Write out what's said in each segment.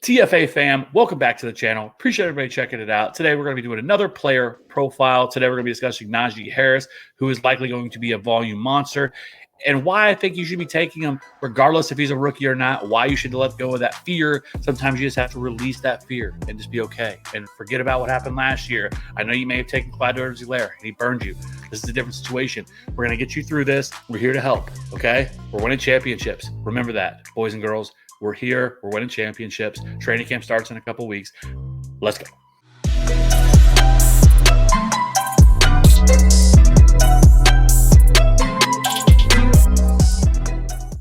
TFA fam, welcome back to the channel. Appreciate everybody checking it out. Today, we're going to be doing another player profile. Today, we're going to be discussing Najee Harris, who is likely going to be a volume monster, and why I think you should be taking him regardless if he's a rookie or not, why you should let go of that fear. Sometimes you just have to release that fear and just be okay and forget about what happened last year. I know you may have taken Clyde Edwards-Helaire and he burned you. This is a different situation. We're going to get you through this. We're here to help, okay? We're winning championships. Remember that, boys and girls. We're here. We're winning championships. Training camp starts in a couple weeks. Let's go.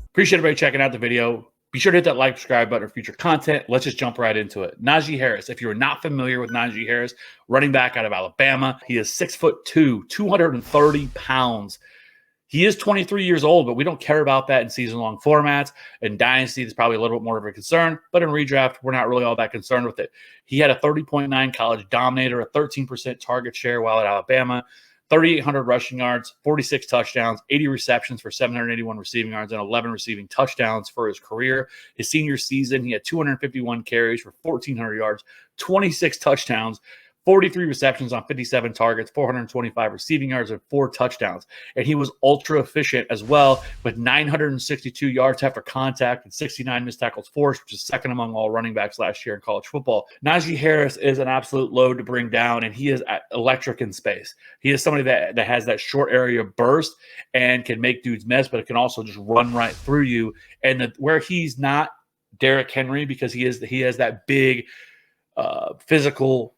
Appreciate everybody checking out the video. Be sure to hit that like, subscribe button for future content. Let's just jump right into it. Najee Harris. If you're not familiar with Najee Harris, running back out of Alabama, he is 6'2", 230 pounds. He is 23 years old, but we don't care about that in season-long formats. In Dynasty, it's probably a little bit more of a concern, but in redraft, we're not really all that concerned with it. He had a 30.9 college dominator, a 13% target share while at Alabama, 3,800 rushing yards, 46 touchdowns, 80 receptions for 781 receiving yards, and 11 receiving touchdowns for his career. His senior season, he had 251 carries for 1,400 yards, 26 touchdowns, 43 receptions on 57 targets, 425 receiving yards, and 4 touchdowns. And he was ultra efficient as well with 962 yards after contact and 69 missed tackles forced, which is second among all running backs last year in college football. Najee Harris is an absolute load to bring down, and he is electric in space. He is somebody that has that short area burst and can make dudes miss, but it can also just run right through you. And where he's not Derrick Henry, because he has that big physical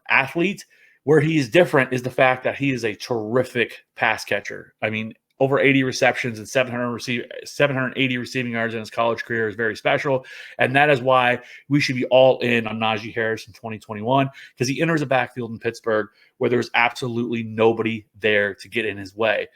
athlete, where he is different is the fact that he is a terrific pass catcher. I mean, over 80 receptions and 780 receiving yards in his college career is very special. And that is why we should be all in on Najee Harris in 2021, because he enters a backfield in Pittsburgh where there's absolutely nobody there to get in his way.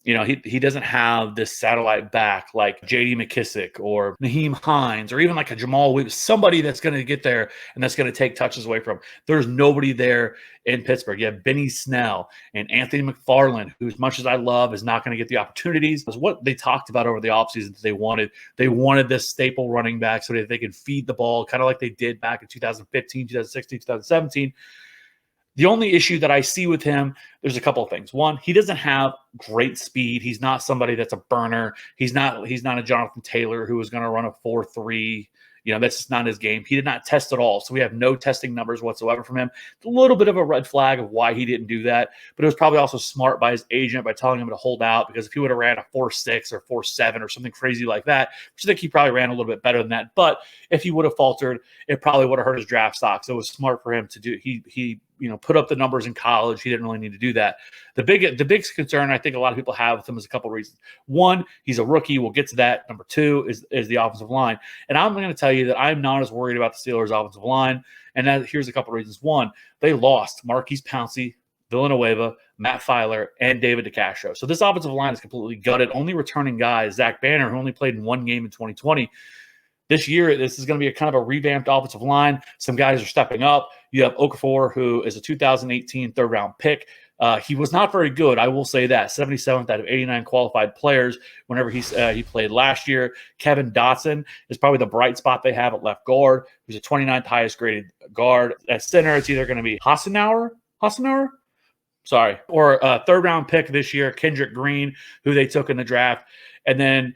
He doesn't have this satellite back like J.D. McKissick or Naheem Hines or even like a Jamal Williams, somebody that's going to get there and that's going to take touches away from him. There's nobody there in Pittsburgh. You have Benny Snell and Anthony McFarland, who, as much as I love, is not going to get the opportunities. That's what they talked about over the offseason that they wanted. They wanted this staple running back so that they could feed the ball, kind of like they did back in 2015, 2016, 2017. The only issue that I see with him, there's a couple of things. One, he doesn't have great speed. He's not somebody that's a burner. He's not a Jonathan Taylor who is going to run a 4.3. That's just not his game. He did not test at all. So we have no testing numbers whatsoever from him. It's a little bit of a red flag of why he didn't do that. But it was probably also smart by his agent by telling him to hold out, because if he would have ran a 4.6 or 4.7 or something crazy like that, which I think he probably ran a little bit better than that. But if he would have faltered, it probably would have hurt his draft stock. So it was smart for him to do. He put up the numbers in college. He didn't really need to do that. The big concern I think a lot of people have with him is a couple of reasons. One, he's a rookie. We'll get to that. Number two is the offensive line. And I'm going to tell you that I'm not as worried about the Steelers' offensive line. And here's a couple of reasons. One, they lost Marquise Pouncey, Villanueva, Matt Filer, and David DeCastro. So this offensive line is completely gutted. Only returning guy is Zach Banner, who only played in one game in 2020. This year, this is going to be a kind of a revamped offensive line. Some guys are stepping up. You have Okafor, who is a 2018 third-round pick. He was not very good, I will say that. 77th out of 89 qualified players whenever he played last year. Kevin Dotson is probably the bright spot they have at left guard. He's a 29th highest graded guard. At center, it's either going to be Hassenauer, or a third-round pick this year, Kendrick Green, who they took in the draft. And then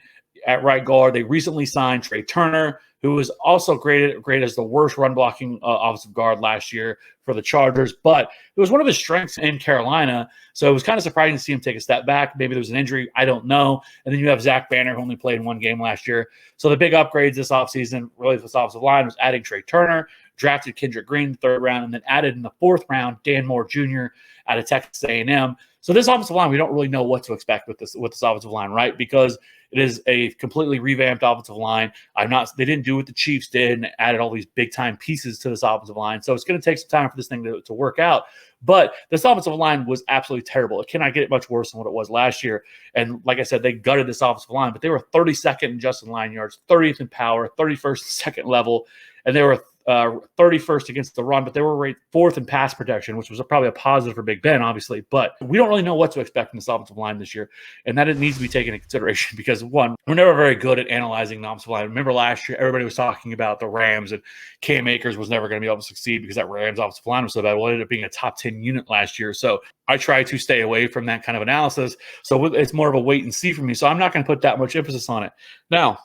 at right guard, they recently signed Trey Turner, who was also graded as the worst run-blocking offensive guard last year for the Chargers. But it was one of his strengths in Carolina, so it was kind of surprising to see him take a step back. Maybe there was an injury. I don't know. And then you have Zach Banner, who only played in one game last year. So the big upgrades this offseason, really, this offensive line, was adding Trey Turner, drafted Kendrick Green in the third round, and then added in the fourth round Dan Moore Jr. out of Texas A&M. So this offensive line, we don't really know what to expect with this offensive line, right? Because it is a completely revamped offensive line. They didn't do what the Chiefs did and added all these big-time pieces to this offensive line. So it's going to take some time for this thing to work out. But this offensive line was absolutely terrible. It cannot get much worse than what it was last year. And like I said, they gutted this offensive line, but they were 32nd in adjusted line yards, 30th in power, 31st in second level, and they were 31st against the run, but they were ranked 4th in pass protection, which was probably a positive for Big Ben, obviously. But we don't really know what to expect from this offensive line this year, and that it needs to be taken into consideration because, one, we're never very good at analyzing the offensive line. Remember last year, everybody was talking about the Rams, and Cam Akers was never going to be able to succeed because that Rams offensive line was so bad. Well, it ended up being a top 10 unit last year. So I try to stay away from that kind of analysis. So it's more of a wait and see for me. So I'm not going to put that much emphasis on it. Now,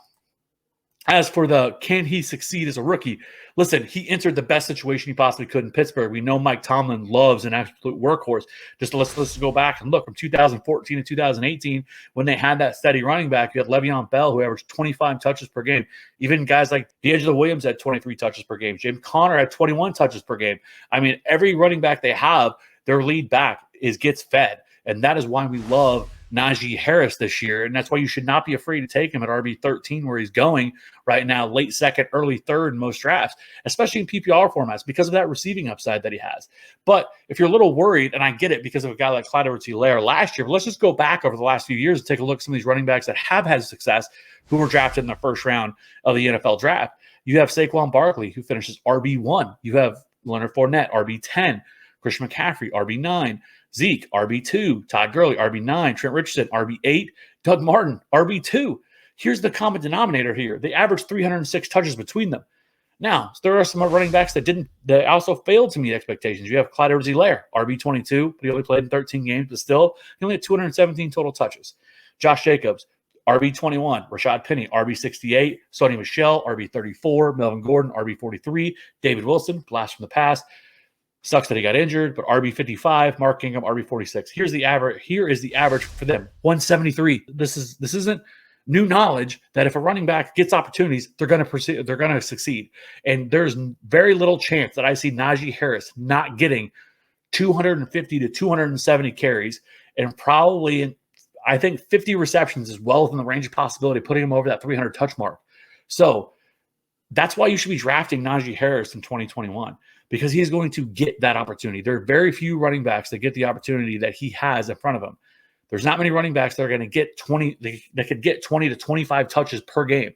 as for the can he succeed as a rookie, listen, he entered the best situation he possibly could in Pittsburgh. We know Mike Tomlin loves an absolute workhorse. Just let's go back and look from 2014 to 2018 when they had that steady running back. You had Le'Veon Bell, who averaged 25 touches per game. Even guys like D'Angelo Williams had 23 touches per game. James Conner had 21 touches per game. I mean, every running back they have, their lead back gets fed. And that is why we love Najee Harris this year, and that's why you should not be afraid to take him at RB13 where he's going right now, late second, early third in most drafts, especially in PPR formats because of that receiving upside that he has. But if you're a little worried, and I get it because of a guy like Clyde Edwards-Helaire last year, but let's just go back over the last few years and take a look at some of these running backs that have had success who were drafted in the first round of the NFL draft. You have Saquon Barkley, who finishes RB1. You have Leonard Fournette, RB10. Christian McCaffrey, RB9. Zeke, RB2, Todd Gurley, RB9, Trent Richardson, RB8, Doug Martin, RB2. Here's the common denominator here. They averaged 306 touches between them. Now, there are some running backs that also failed to meet expectations. You have Clyde Edwards-Helaire, RB22, but he only played in 13 games, but still, he only had 217 total touches. Josh Jacobs, RB21, Rashad Penny, RB68, Sony Michel, RB34, Melvin Gordon, RB43, David Wilson, blast from the past. Sucks that he got injured, but RB55, Mark Ingram, RB46. Here is the average for them, 173. This isn't new knowledge that if a running back gets opportunities, they're going to succeed. And there's very little chance that I see Najee Harris not getting 250 to 270 carries and probably, I think, 50 receptions is well within the range of possibility, putting him over that 300 touch mark. So that's why you should be drafting Najee Harris in 2021. Because he's going to get that opportunity. There are very few running backs that get the opportunity that he has in front of him. There's not many running backs that are going to get 20, that could get 20 to 25 touches per game.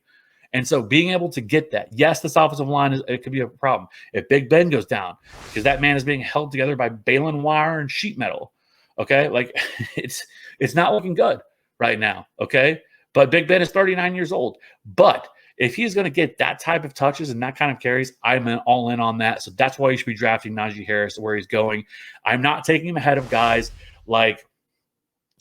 And so being able to get that, yes, this offensive line, it could be a problem. If Big Ben goes down, because that man is being held together by baling wire and sheet metal, okay? Like, it's not looking good right now, okay? But Big Ben is 39 years old. But if he's going to get that type of touches and that kind of carries, I'm all in on that. So that's why you should be drafting Najee Harris where he's going. I'm not taking him ahead of guys like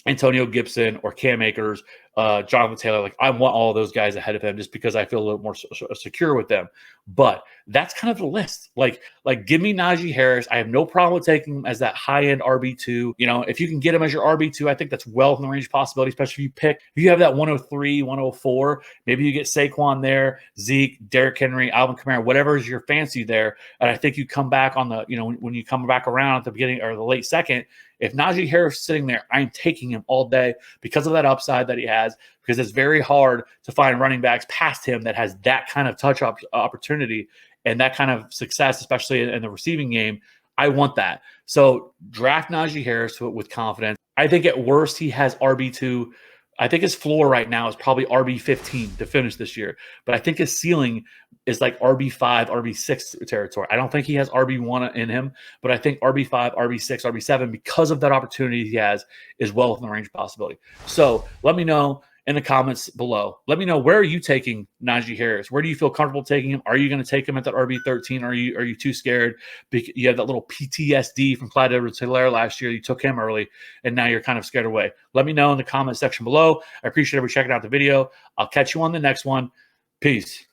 Antonio Gibson or Cam Akers, Jonathan Taylor. Like, I want all of those guys ahead of him just because I feel a little more secure with them. But that's kind of the list. Like give me Najee Harris. I have no problem with taking him as that high-end RB2. You know, if you can get him as your RB2, I think that's well in the range of possibility, especially if you have that 103, 104, maybe you get Saquon there, Zeke, Derrick Henry, Alvin Kamara, whatever is your fancy there. And I think you come back on the, when you come back around at the beginning or the late second, if Najee Harris is sitting there, I'm taking him all day because of that upside that he has, because it's very hard to find running backs past him that has that kind of touch opportunity and that kind of success, especially in the receiving game. I want that. So draft Najee Harris with confidence. I think at worst he has RB2. I think his floor right now is probably RB15 to finish this year. But I think his ceiling is like RB5, RB6 territory. I don't think he has RB1 in him, but I think RB5, RB6, RB7, because of that opportunity he has, is well within the range of possibility. So let me know in the comments below. Let me know, where are you taking Najee Harris? Where do you feel comfortable taking him? Are you going to take him at that RB13? Are you too scared? You have that little PTSD from Clyde Edwards-Helaire last year. You took him early, and now you're kind of scared away. Let me know in the comment section below. I appreciate everybody checking out the video. I'll catch you on the next one. Peace.